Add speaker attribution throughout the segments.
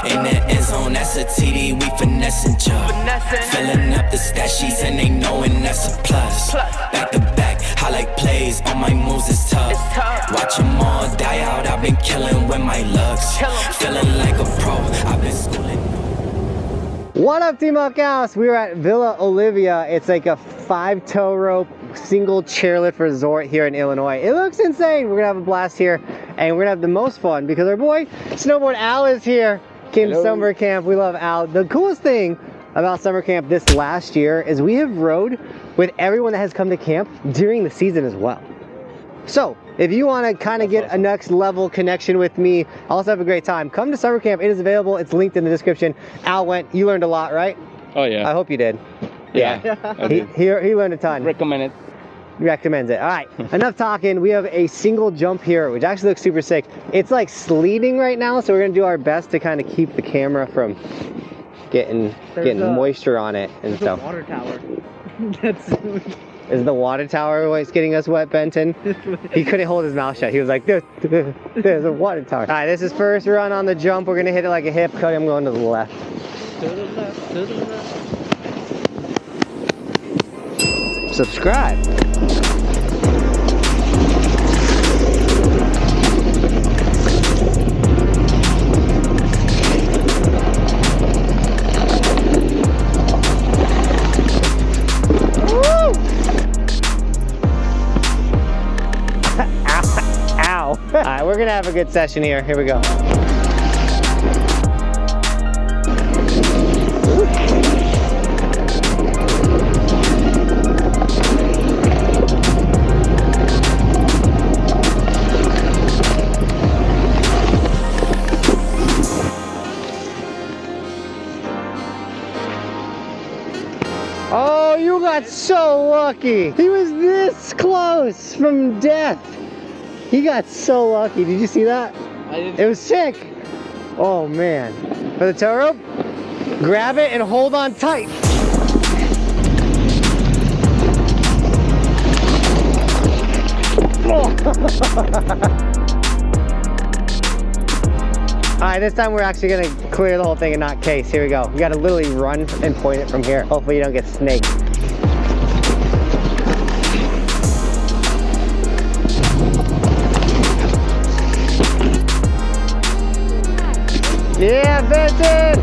Speaker 1: In the end zone, that's a TD, we finessing Chubb. Filling up the stat sheets and they knowing that's a plus. Back to back, highlight plays, all my moves is tough. Watch them all die out, I've been killing with my looks. Feeling like a pro, I've been schooling.
Speaker 2: What up, Team Buckhouse? We are at Villa Olivia. It's like a 5-tow rope single chairlift resort here in Illinois. It looks insane. We're gonna have a blast here and we're gonna have the most fun because our boy Snowboard Al is here. Came to summer camp. We love Al. The coolest thing about summer camp this last year is we have rode with everyone that has come to camp during the season as well. So if you want to kind of get a next level connection with me, also have a great time, come to summer camp. It is available. It's linked in the description. Al went. You learned a lot, right?
Speaker 3: Oh yeah.
Speaker 2: I hope you did.
Speaker 3: Yeah. I did.
Speaker 2: He learned a ton.
Speaker 3: Recommend it.
Speaker 2: Recommends it. All right, enough talking. We have a single jump here, which actually looks super sick. It's like sleeting right now, so we're gonna do our best to kind of keep the camera from getting moisture on it and stuff.
Speaker 4: Water tower.
Speaker 2: Is the water tower what's getting us wet, Benton? He couldn't hold his mouth shut. He was like, there's a water tower. All right, this is first run on the jump. We're gonna hit it like a hip. Cody, I'm going to the left.
Speaker 4: To the left, to the left.
Speaker 2: Subscribe. Ow. All right, we're gonna have a good session here. Here we go. Oh, you got so lucky. He was this close from death. He got so lucky. Did you see that?
Speaker 4: I didn't.
Speaker 2: It was sick. Oh man. For the tow rope, grab it and hold on tight. All right, this time we're actually gonna clear the whole thing and not case. Here we go. You gotta literally run and point it from here. Hopefully you don't get snaked. Yeah, Vincent!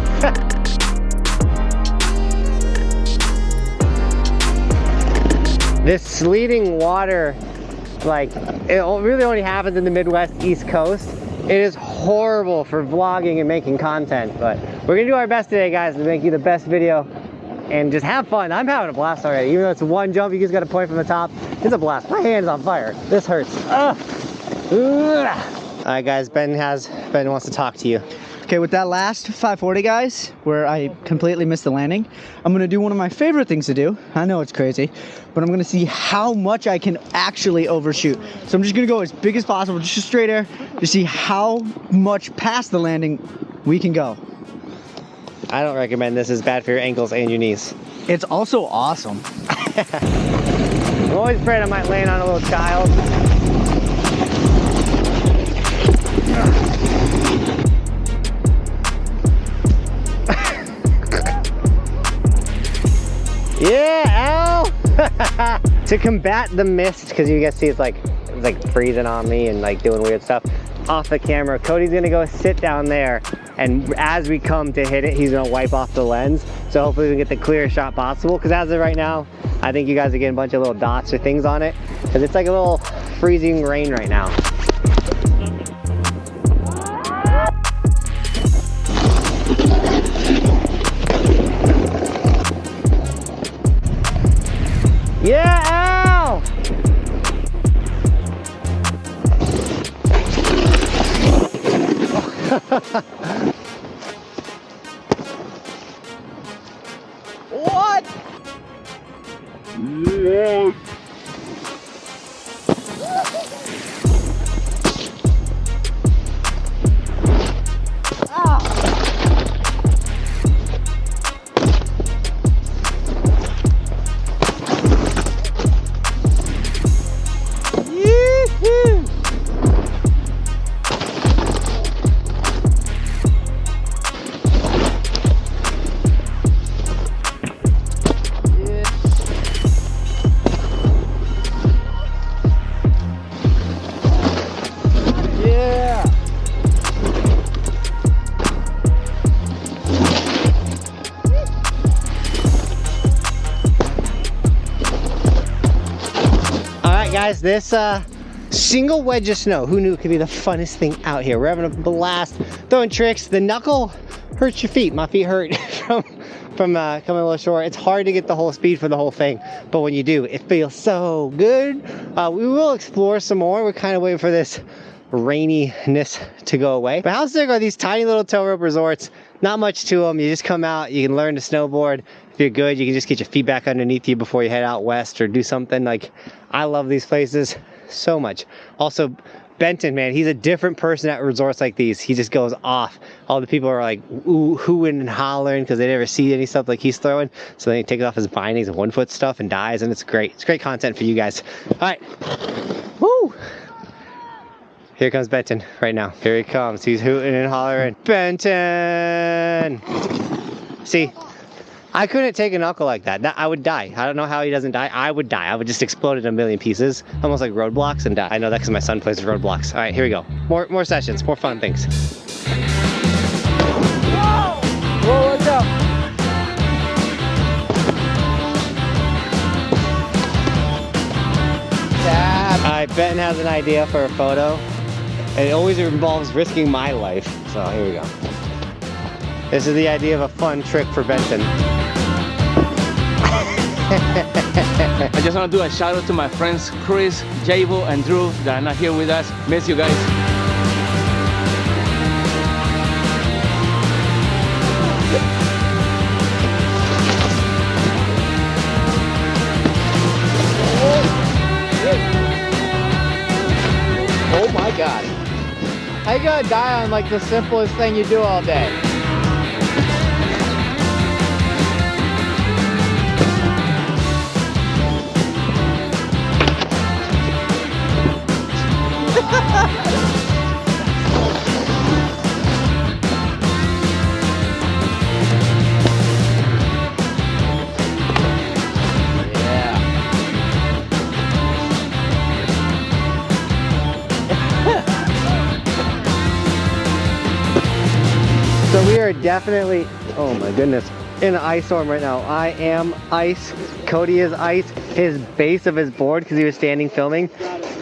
Speaker 2: This sleeting water, like, it really only happens in the Midwest, East Coast. It is horrible for vlogging and making content, but we're gonna do our best today, guys, to make you the best video and just have fun. I'm having a blast already. Even though it's one jump, you just gotta point from the top. It's a blast. My hand's on fire. This hurts. Ugh. Ugh. All right, guys, Ben wants to talk to you.
Speaker 4: Okay, with that last 540, guys, where I completely missed the landing, I'm gonna do one of my favorite things to do. I know it's crazy, but I'm gonna see how much I can actually overshoot. So I'm just gonna go as big as possible, just straight air, to see how much past the landing we can go.
Speaker 2: I don't recommend this. It's bad for your ankles and your knees.
Speaker 4: It's also awesome.
Speaker 2: I'm always afraid I might land on a little child. Yeah, Al! To combat the mist, because you guys see it's like freezing on me and like doing weird stuff off the camera, Cody's gonna go sit down there, and as we come to hit it, he's gonna wipe off the lens, so hopefully we can get the clearest shot possible, because as of right now, I think you guys are getting a bunch of little dots or things on it, because it's like a little freezing rain right now. Yeah, Al!
Speaker 4: What?
Speaker 3: What?
Speaker 2: guys, this single wedge of snow, who knew it could be the funnest thing out here? We're having a blast throwing tricks. The knuckle hurts your feet. My feet hurt from coming a little short. It's hard to get the whole speed for the whole thing, but when you do, it feels so good. We will explore some more. We're kind of waiting for this raininess to go away. But how sick are these tiny little tow rope resorts? Not much to them. You just come out, you can learn to snowboard. If you're good, you can just get your feet back underneath you before you head out west or do something. Like, I love these places so much. Also, Benton, man, he's a different person at resorts like these. He just goes off. All the people are like ooh, hooing and hollering because they never see any stuff like he's throwing. So then he takes off his bindings and 1 foot stuff and dies, and it's great. It's great content for you guys. All right, woo! Here comes Benton right now. Here he comes. He's hooting and hollering. Benton! See, I couldn't take a knuckle like that. I would die. I don't know how he doesn't die. I would die. I would just explode in a million pieces, almost like roadblocks, and die. I know that because my son plays roadblocks. All right, here we go. More sessions, more fun things. Whoa! Whoa, what's up? All right, Benton has an idea for a photo. And it always involves risking my life. So here we go. This is the idea of a fun trick for Benton.
Speaker 3: I just want to do a shout out to my friends Chris, Jabo, and Drew that are not here with us. Miss you guys.
Speaker 5: Oh my God. How you gonna die on like the simplest thing you do all day?
Speaker 2: So we are definitely, oh my goodness, in an ice storm right now. I am ice, Cody is ice. His base of his board, because he was standing filming,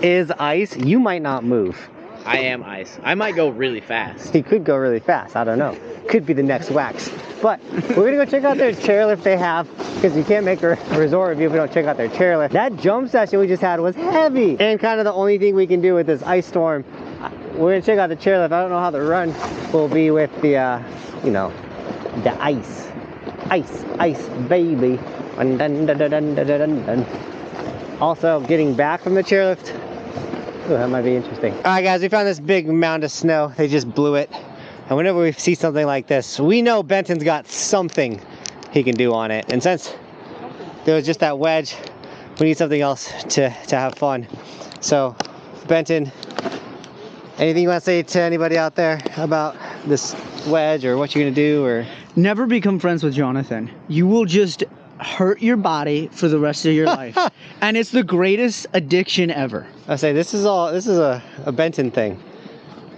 Speaker 2: is ice. You might not move.
Speaker 5: I am ice. I might go really fast.
Speaker 2: He could go really fast, I don't know. Could be the next Wax. But we're gonna go check out their chairlift they have, because you can't make a resort review if we don't check out their chairlift. That jump session we just had was heavy, and kind of the only thing we can do with this ice storm. We're gonna check out the chairlift. I don't know how the run will be with the, you know, the ice. Ice, baby. Dun, dun, dun, dun, dun, dun, dun, dun. Also, getting back from the chairlift. Ooh, that might be interesting. All right, guys, we found this big mound of snow. They just blew it. And whenever we see something like this, we know Benton's got something he can do on it. And since there was just that wedge, we need something else to have fun. So, Benton, anything you want to say to anybody out there about this wedge or what you're going to do? Or
Speaker 4: Never become friends with Johnathan. You will just hurt your body for the rest of your life. And it's the greatest addiction ever.
Speaker 2: I say this is a Benton thing.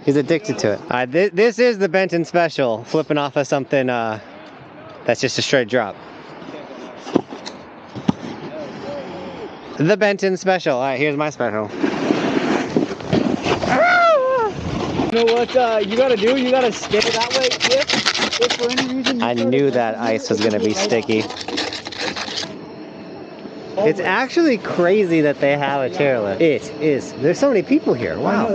Speaker 2: He's addicted to it. This is the Benton special, flipping off of something that's just a straight drop. The Benton special. All right, here's my special.
Speaker 5: You know what you gotta do? You gotta stay that way if for any reason.
Speaker 2: I knew that ice was gonna be sticky. It's actually crazy that they have a chairlift. It is. There's so many people here. Wow.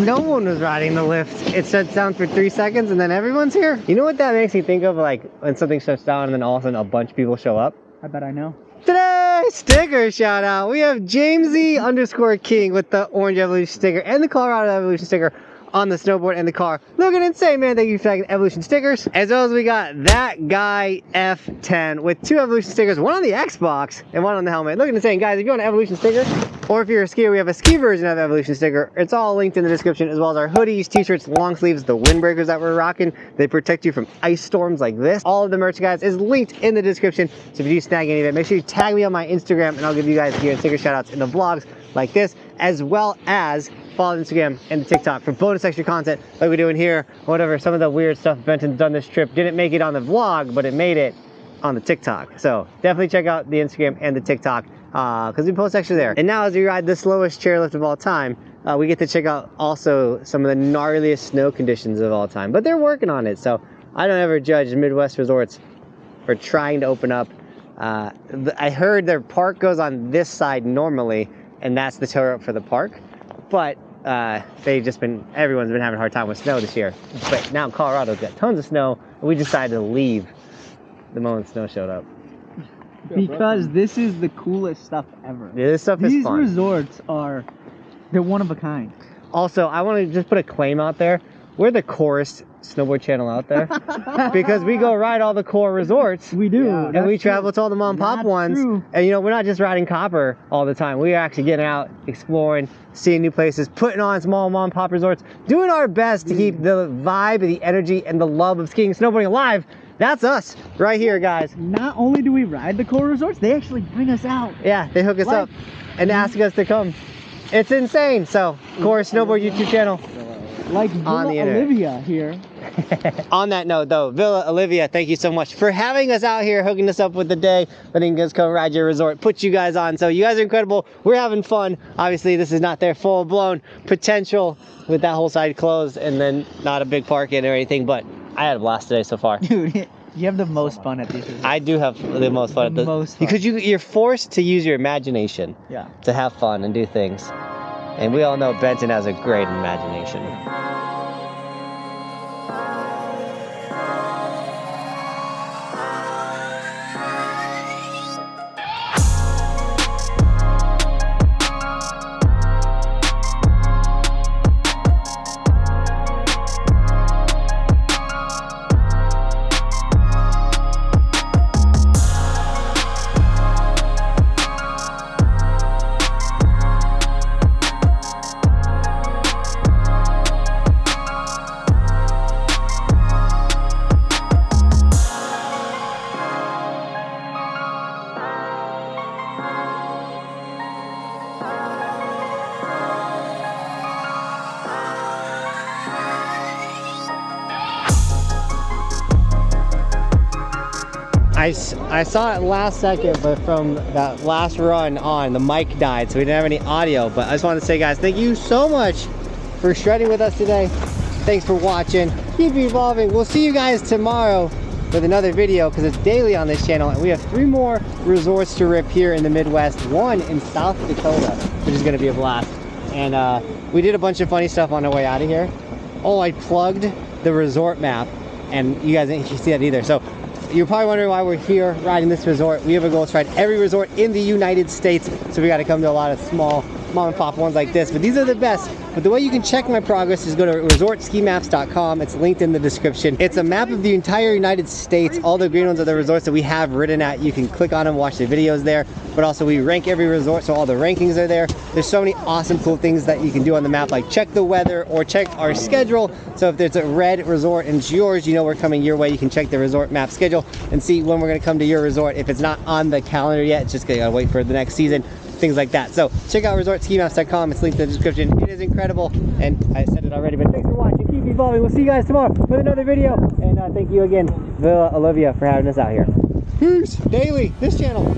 Speaker 2: No one was riding the lift. It shuts down for 3 seconds and then everyone's here. You know what that makes me think of? Like when something shuts down and then all of a sudden a bunch of people show up.
Speaker 4: I bet I know.
Speaker 2: Today, sticker shout out. We have Jamesy_King with the Orange Evolution sticker and the Colorado Evolution sticker on the snowboard and the car. Looking insane, man. Thank you for tagging Evolution stickers. As well as we got that guy F10 with 2 Evolution stickers, one on the Xbox and one on the helmet. Looking insane, guys. If you want an Evolution sticker, or if you're a skier, we have a ski version of Evolution sticker. It's all linked in the description, as well as our hoodies, t-shirts, long sleeves, the windbreakers that we're rocking. They protect you from ice storms like this. All of the merch, guys, is linked in the description. So if you do snag any of it, make sure you tag me on my Instagram and I'll give you guys gear and sticker shout outs in the vlogs like this, as well as follow the Instagram and the TikTok for bonus extra content like we're doing here, or whatever. Some of the weird stuff Benton's done this trip didn't make it on the vlog, but it made it on the TikTok. So definitely check out the Instagram and the TikTok because we post extra there. And now as we ride the slowest chairlift of all time, we get to check out also some of the gnarliest snow conditions of all time. But they're working on it, so I don't ever judge Midwest resorts for trying to open up. I heard their park goes on this side normally, and that's the tow rope for the park. But everyone's been having a hard time with snow this year. But now Colorado's got tons of snow, and we decided to leave the moment snow showed up.
Speaker 4: Because this is the coolest stuff ever.
Speaker 2: Yeah, this stuff is fun.
Speaker 4: These resorts they're one of a kind.
Speaker 2: Also, I want to just put a claim out there. We're the coolest snowboard channel out there because we go ride all the core resorts.
Speaker 4: We do.
Speaker 2: Yeah, and we travel to all the mom and pop ones.
Speaker 4: True.
Speaker 2: And we're not just riding copper all the time. We are actually getting out, exploring, seeing new places, putting on small mom and pop resorts, doing our best to keep the vibe, the energy, and the love of skiing and snowboarding alive. That's us right here, guys.
Speaker 4: Not only do we ride the core resorts, they actually bring us out.
Speaker 2: Yeah, they hook us up and ask us to come. It's insane. So, Core Snowboard YouTube channel.
Speaker 4: Like Villa Olivia here.
Speaker 2: On that note though, Villa Olivia, thank you so much for having us out here, hooking us up with the day, letting us come ride your resort, put you guys on. So you guys are incredible. We're having fun. Obviously this is not their full blown potential with that whole side closed and then not a big park in or anything, but I had a blast today so far.
Speaker 4: Dude, you have the most fun at these resorts.
Speaker 2: I do have the most fun at this.
Speaker 4: Most fun.
Speaker 2: Because you're forced to use your imagination to have fun and do things. And we all know Benton has a great imagination. I saw it last second, but from that last run on, the mic died, so we didn't have any audio. But I just wanted to say, guys, thank you so much for shredding with us today. Thanks for watching. Keep evolving. We'll see you guys tomorrow with another video because it's daily on this channel. And we have 3 more resorts to rip here in the Midwest. 1 in South Dakota, which is going to be a blast. And we did a bunch of funny stuff on our way out of here. Oh, I plugged the resort map, and you guys didn't see that either. So you're probably wondering why we're here riding this resort. We have a goal to ride every resort in the United States, so we got to come to a lot of small mom and pop ones like this, but these are the best. But the way you can check my progress is go to resortskimaps.com. It's linked in the description. It's a map of the entire United States. All the green ones are the resorts that we have written at. You can click on them, watch the videos there, but also we rank every resort, so all the rankings are there. There's so many awesome cool things that you can do on the map, like check the weather or check our schedule. So if there's a red resort and it's yours, you know we're coming your way. You can check the resort map schedule and see when we're going to come to your resort. If it's not on the calendar yet, it's just going to wait for the next season, things like that. So check out resortskimaps.com. It's linked in the description. It is incredible, and I said it already, but thanks for watching. Keep evolving. We'll see you guys tomorrow with another video, and thank you again, Villa Olivia, for having us out here. Peace. Daily, this channel.